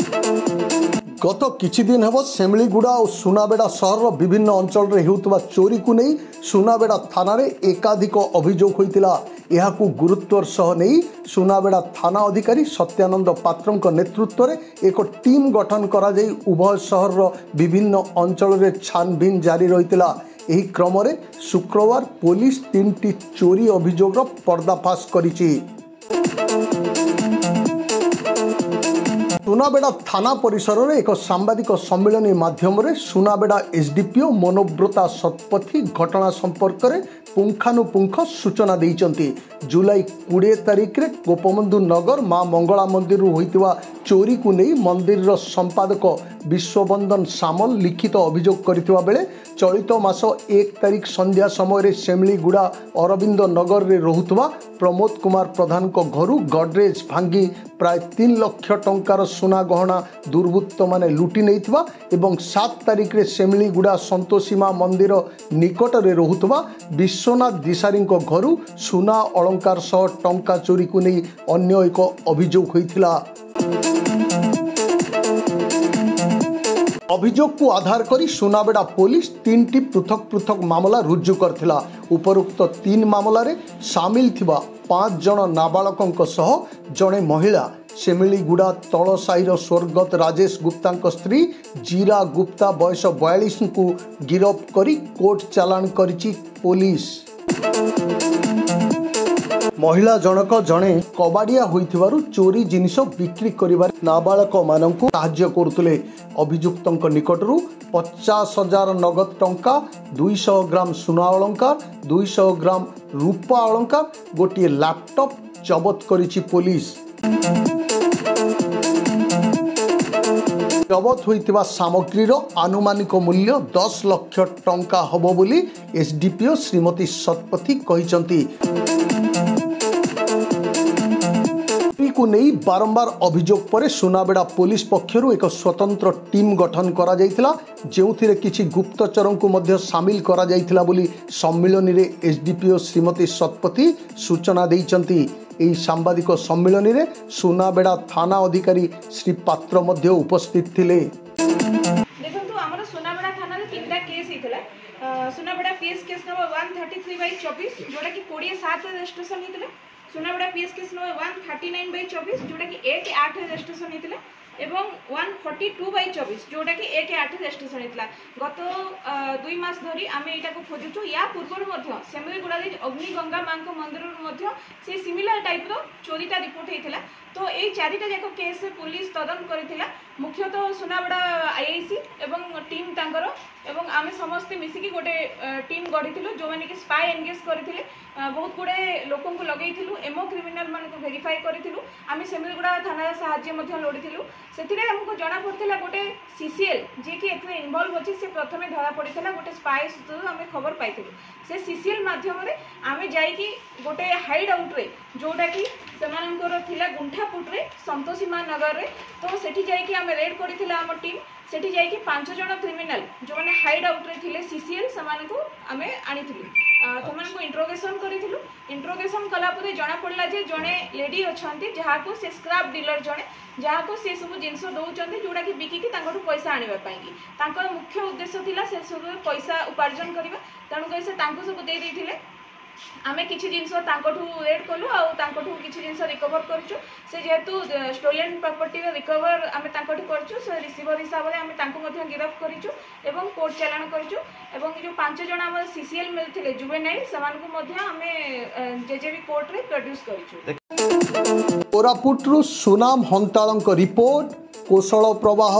गत किछि दिन हेब सेमलीगुड़ा और सुनाबेड़ा सहर विभिन्न अंचल रे हेउतबा चोरी को नहीं सुनाबेड़ा थाना रे एकाधिक अभियोग होइतिला। एहाकु गुरुत्वर सह नहीं सुनाबेड़ा थाना अधिकारी सत्यानंद पात्रंक नेतृत्व रे एक टीम गठन करा जाई उभय सहर विभिन्न अंचल रे छानबीन जारी रहितिला। एही क्रम रे शुक्रवार पुलिस 3टी चोरी अभियोग पर्दाफाश करिछि। सुनाबेड़ा थाना परिसर में एक सांबादिक सम्मेलन माध्यम सुनाबेड़ा एसडीपीओ मनोव्रता शतपथी घटना संपर्क में पुंखानुपुंख सूचना देइचंती। जुलाई 20 तारिख रे गोपबंधु नगर माँ मंगला मंदिर होइतिवा चोरी को नहीं मंदिर संपादक विश्वबंदन सामल लिखित अभियोग करथिवा बेले चलित मास 1 तारिख संध्या समय सेमलीगुड़ा अरविंद नगर रे रहुतवा प्रमोद कुमार प्रधान को घरु गडरेज भांगी प्राय 3 लाख टंकार सुना गहना दुर्वृत्त माने लुटी नैथिबा एवं 7 तारिख रे सेमलीगुड़ा संतोषीमा मंदिर निकट रे रहुतवा विश्वनाथ दिशारी को घरु सुना अलंकार सह टंका चोरी को नहीं अन्य एक अभियोग होइथिला। अभियोग को आधार करी सुनाबेड़ा पुलिस 3टी पृथक पृथक मामला रुजु करथिला। उपरोक्त 3 मामला रे शामिल थिबा 5 जन नाबालकों सह जड़े महिला सेमलीगुड़ा तल साहिर स्वर्गत राजेश गुप्ता स्त्री जीरा गुप्ता बयस 42 को गिरफ्त करी कोर्ट चालान करिछि पुलिस। महिला जनक जड़े कबाड़िया होइथिबारु चोरी जिनिस बिक्री करिबार नाबालक माननकु साहाय्य करुतले। अभियुक्तंक निकटरू 50,000 नगद टंका 200 ग्राम सुना अलंकार 200 ग्राम रूपा अलंकार गोटे लैपटॉप जबत करिछि पुलिस। जबत होइतिबा सामग्रीर आनुमानिक मूल्य 10 लाख टंका हबो बोली एसडीपीओ श्रीमती शतपथी कहिसंती। को नहीं बारंबार अभियोग पर सुनाबेड़ा पुलिस पक्षरु एक स्वतंत्र टीम गठन करा जायतिला जेउथिरे किछि गुप्तचरों को मध्य शामिल करा जायतिला बोली सम्मेलन रे एसडीपीओ श्रीमती शतपथी सूचना दैचंती। एही सांबादिक सम्मेलन रे सुनाबेड़ा थाना अधिकारी श्री पात्र मध्य उपस्थित थिले। देखंतु हमर सुनाबेड़ा थाना रे 3टा केस हितला। सुनाबेड़ा केस नंबर 133/24 जोडा कि 20/7 रजिस्ट्रेशन हितला। सुनाबेड़ा केस नंबर 139/24 जोटा कि 1/8 रजिस्ट्रेशन हितला एवं 142/24 जोटा कि 1/8 रजिस्ट्रेशन हितला। गत 2 मास धरी आमे एटा को खोजुछु। या पूर्व मध्य सेमलीगुड़ा रे अग्निगंगा मां को मंदिर मध्य से सिमिलर टाइप रो चोरीटा रिपोर्ट हेतिला। तो ए 4टा जाक केस पुलिस तदंत करिथिला। मुख्यतः सुनाबेड़ा आईआईसी एवं टीम तांकर एवं आमे समस्त मिसिकी गोटे टीम गढ़िथिलु जो माने कि स्पाई एंगेज करथिले। बहुत गुडे लोकों को लगेइथिलु एमओ क्रिमिनल मान को वेरीफाई करिथिलु। आमे सेमलीगुड़ा थाना साहाय्य मध्य लोडिथिलु। सेथिरे हमको जाना पड़थिला गोटे सीसीएल जे कि एथे इन्वॉल्व अछि से प्रथमे धरा पड़िथिला। गोटे स्पाई सुतु आमे खबर पाइथिलु। से सीसीएल माध्यम रे आमे जाई कि गोटे हाइड आउट रे जोटा कि सेमानकर थिला गुंठापुट रे संतोषीमा नगर रे। तो सेठी जाई कि आमे रेड करिथिला हम टीम। सेठी जाई कि 5 जन क्रिमिनल जो माने हाइड आउट रे थिले सीसीएल समान को आमे आनिथिलु। समान को इंट्रोगेशन करिथिलु। इंट्रोगेशन कला परे जाना पड़ला जे जणे लेडी अछंती जहा को से स्क्रैप डीलर जणे जहा को से सब जिंस दउचंती जोडा कि बिकी कि तांगठु पैसा आनिबा पई कि तांकर मुख्य उद्देश्य थिला से सब पैसा उपार्जन करिबा। तणु कहि से तांको सब दे दैथिले। आमे किछि जिंस तांकोठु रेड कलु आ तांकोठु किछि जिंस रिकवर करछु। से जेतु स्टोलन प्रॉपर्टी रे रिकवर आमे तांकोठु करछु। से रिसीवर हिसाब रे आमे तांको मध्य गिरफ्त करिछु एवं कोर्ट चालान करिछु। एवं जो 5 जन हम सीसीएल मिलथिले जुवेनाइल समान को मध्य आमे जेजेबी कोर्ट रे प्रोड्यूस करिछु। कोरापुट रु सुनाम हंताळंक रिपोर्ट कोशल प्रवाह।